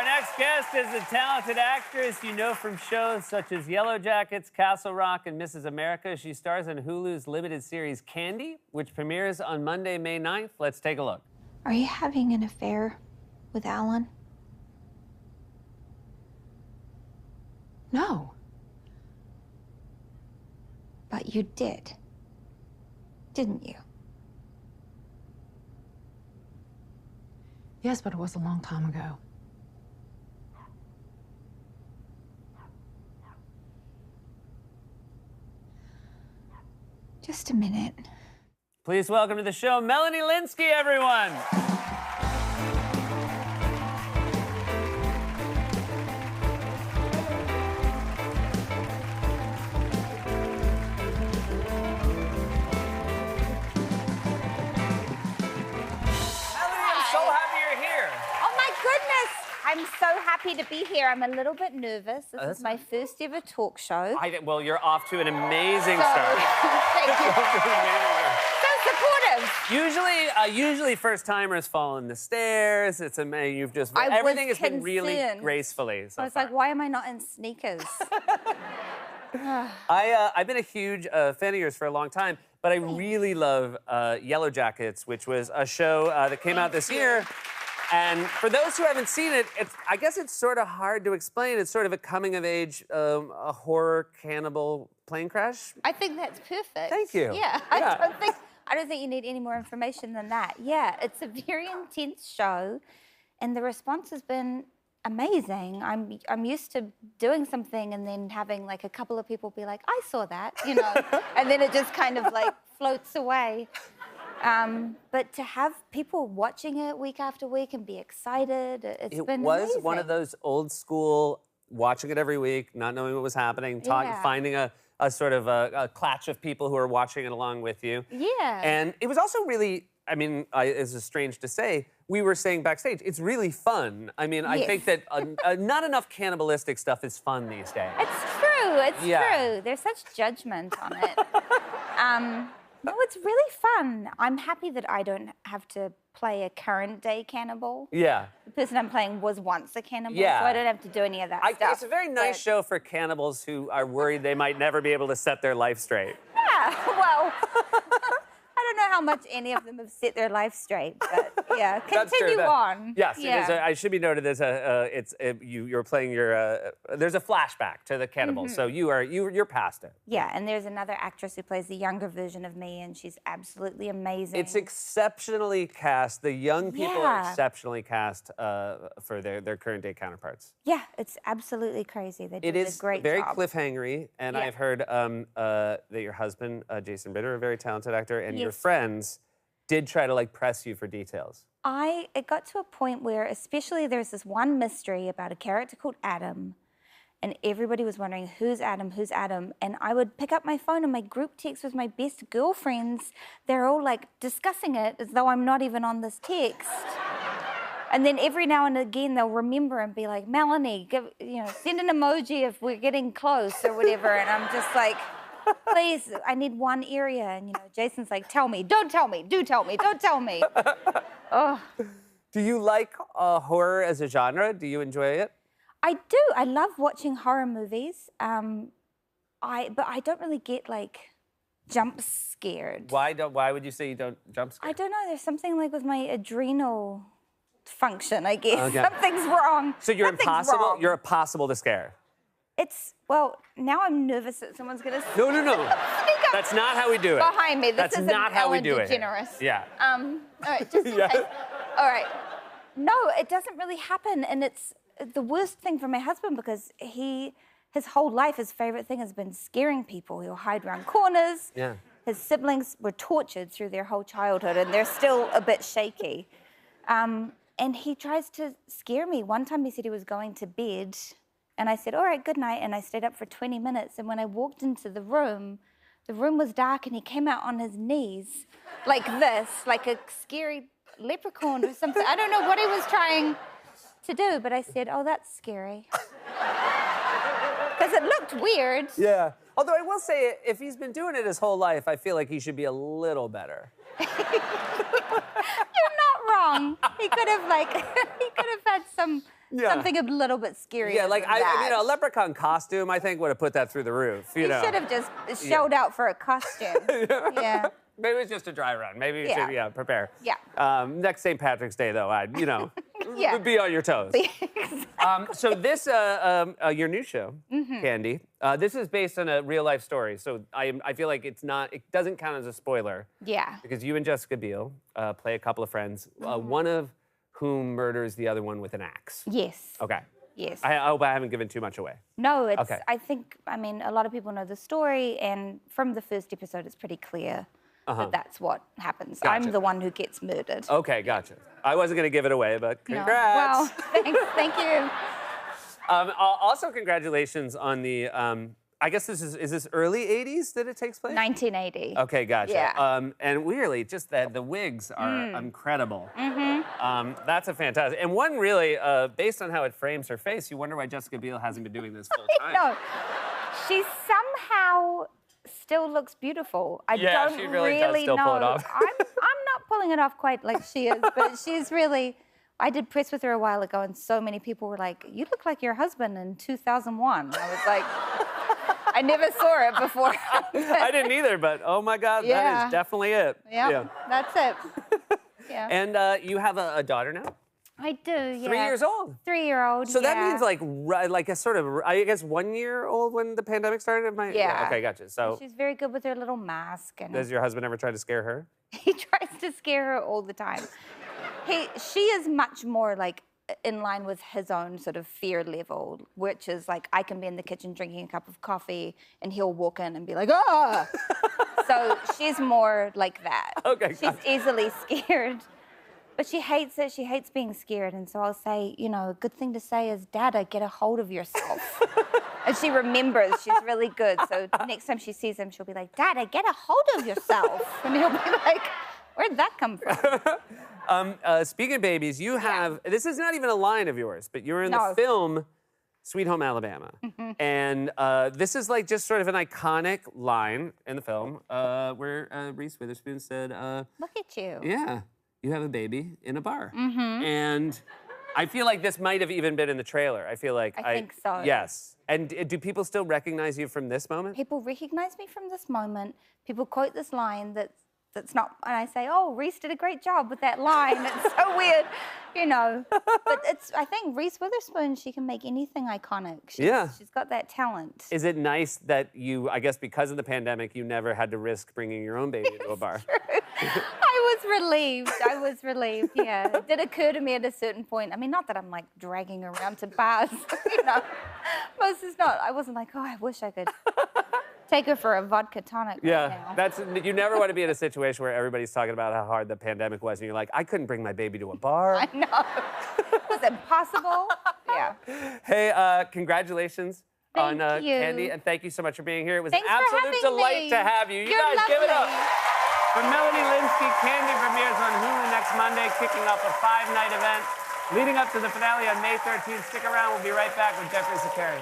next guest is a talented actress you know from shows such as Yellow Jackets, Castle Rock, and Mrs. America. She stars in Hulu's limited series Candy, which premieres on Monday, May 9th. Let's take a look. Are you having an affair with Alan? No. But you did, didn't you? Yes, but it was a long time ago. Just a minute. Please welcome to the show, Melanie Lynskey, everyone. I'm so happy to be here. I'm a little bit nervous. This is my first ever talk show. Well, you're off to an amazing start. Thank you. So supportive. Usually first-timers fall in the stairs. It's amazing. You've just everything has been really gracefully. So I was like, why am I not in sneakers? I've been a huge fan of yours for a long time, but I really love Yellow Jackets, which was a show that came out this year. And for those who haven't seen it, I guess it's sort of hard to explain. It's sort of a coming-of-age, a horror cannibal plane crash. I think that's perfect. Thank you. Yeah. I don't think you need any more information than that. Yeah, it's a very intense show, and the response has been amazing. I'm used to doing something and then having like a couple of people be like, "I saw that," you know, and then it just kind of like floats away. But to have people watching it week after week and be excited, it's been amazing. It was one of those old school, watching it every week, not knowing what was happening, finding a sort of a clutch of people who are watching it along with you. Yeah. And it was also really, I mean, it's strange to say, we were saying backstage, it's really fun. I mean, I think that not enough cannibalistic stuff is fun these days. It's true. It's true. There's such judgment on it. No, it's really fun. I'm happy that I don't have to play a current day cannibal. Yeah. The person I'm playing was once a cannibal, so I don't have to do any of that stuff. It's a very nice show for cannibals who are worried they might never be able to set their life straight. Yeah, well, I don't know how much any of them have set their life straight, but yeah, continue on. Yes, yeah. I should be noted. You're playing your. There's a flashback to the cannibal, so you're past it. Yeah, and there's another actress who plays the younger version of me, and she's absolutely amazing. It's exceptionally cast. The young people are exceptionally cast for their current day counterparts. Yeah, it's absolutely crazy. They did a great job. It is very cliffhangery, and I've heard that your husband, Jason Ritter, a very talented actor, and your friends did try to like press you for details. It got to a point where, especially there's this one mystery about a character called Adam, and everybody was wondering, who's Adam, who's Adam? And I would pick up my phone and my group text with my best girlfriends. They're all like discussing it as though I'm not even on this text. And then every now and again they'll remember and be like, Melanie, send an emoji if we're getting close or whatever. And I'm just like, please, I need one area. And, Jason's like, tell me, don't tell me, do tell me, don't tell me. Oh. Do you like horror as a genre? Do you enjoy it? I do. I love watching horror movies. But I don't really get, like, jump scared. Why would you say you don't jump scared? I don't know. There's something, like, with my adrenal function, I guess. Okay. Something's wrong. So you're impossible to scare? Well, now I'm nervous that someone's going to... No. That's not how we do it. Behind me. That's not how we do it. DeGeneres. Yeah. All right, just in case. All right. No, it doesn't really happen, and it's the worst thing for my husband because his whole life, his favorite thing has been scaring people. He'll hide around corners. Yeah. His siblings were tortured through their whole childhood, and they're still a bit shaky. And he tries to scare me. One time he said he was going to bed, and I said, all right, good night, and I stayed up for 20 minutes, and when I walked into the room was dark, and he came out on his knees like this, like a scary leprechaun or something. I don't know what he was trying to do, but I said, oh, that's scary. Because it looked weird. Yeah. Although I will say, if he's been doing it his whole life, I feel like he should be a little better. You're not wrong. He could have had some Yeah. Something a little bit scarier. Yeah, like, than that. a leprechaun costume, I think, would have put that through the roof, you know. should have just shelled out for a costume. Yeah. Maybe it's just a dry run. Maybe you should, prepare. Yeah. Next St. Patrick's Day, though, I'd, Yeah. be on your toes. So this, your new show, Candy, this is based on a real life story. So I feel like it doesn't count as a spoiler. Yeah. Because you and Jessica Biel play a couple of friends, one of whom murders the other one with an axe. Yes. Okay. Yes. I hope I haven't given too much away. No, it's. Okay. I mean, a lot of people know the story, and from the first episode, it's pretty clear that that's what happens. Gotcha. I'm the one who gets murdered. Okay, gotcha. I wasn't going to give it away, but No. congrats. Well, thanks. Thank you. Also, congratulations on the, I guess is this early 80s that it takes place? 1980. Okay, gotcha. Yeah. And really, just the wigs are incredible. That's a fantastic, and one really, based on how it frames her face, you wonder why Jessica Biel hasn't been doing this full time. No, she somehow still looks beautiful. I Yeah, don't she really does still know. pull it off. I'm not pulling it off quite like she is, but she's really. I did press with her a while ago, and so many people were like, "You look like your husband in 2001." I was like, I never saw it before. I didn't either, but oh my God, that Yeah. is definitely it. Yep, Yeah. that's it. Yeah. And you have a daughter now? I do, yeah. 3 years old. 3-year-old, So that yeah. means like a sort of, I guess, 1 year old when the pandemic started? Yeah. Okay, gotcha. So She's very good with her little mask. And does your husband ever try to scare her? he tries to scare her all the time. She is much more like in line with his own sort of fear level, which is like I can be in the kitchen drinking a cup of coffee and he'll walk in and be like, ah! So she's more like that. Okay, She's gotcha. easily scared. But she hates it. She hates being scared. And so I'll say, a good thing to say is, Dada, get a hold of yourself. And she remembers. She's really good. So next time she sees him, she'll be like, Dada, get a hold of yourself. And he'll be like, where'd that come from? Speaking of babies, you have, this is not even a line of yours, but you're in the No. film Sweet Home Alabama. And this is like just sort of an iconic line in the film where Reese Witherspoon said, Look at you. yeah, you have a baby in a bar. And I feel like this might have even been in the trailer. I feel like I think so. Yes. And do people still recognize you from this moment? People recognize me from this moment. People quote this line that's not, and I say, oh, Reese did a great job with that line. It's so weird, But I think Reese Witherspoon, she can make anything iconic. She's got that talent. Is it nice that you, I guess because of the pandemic, you never had to risk bringing your own baby to a bar? I was relieved, yeah. It did occur to me at a certain point. I mean, not that I'm like dragging her around to bars, Most is not. I wasn't like, oh, I wish I could take her for a vodka tonic right now. You never want to be in a situation where everybody's talking about how hard the pandemic was, and you're like, I couldn't bring my baby to a bar. I know. It was impossible. Yeah. Hey, congratulations on Thank you. Candy, and thank you so much for being here. It was Thanks an for absolute having delight me. to have you. You You're guys give it up. lovely. For Melanie Linsky, Candy premieres on Hulu next Monday, kicking off a 5-night event leading up to the finale on May 13th. Stick around. We'll be right back with Jeffrey Zakarian.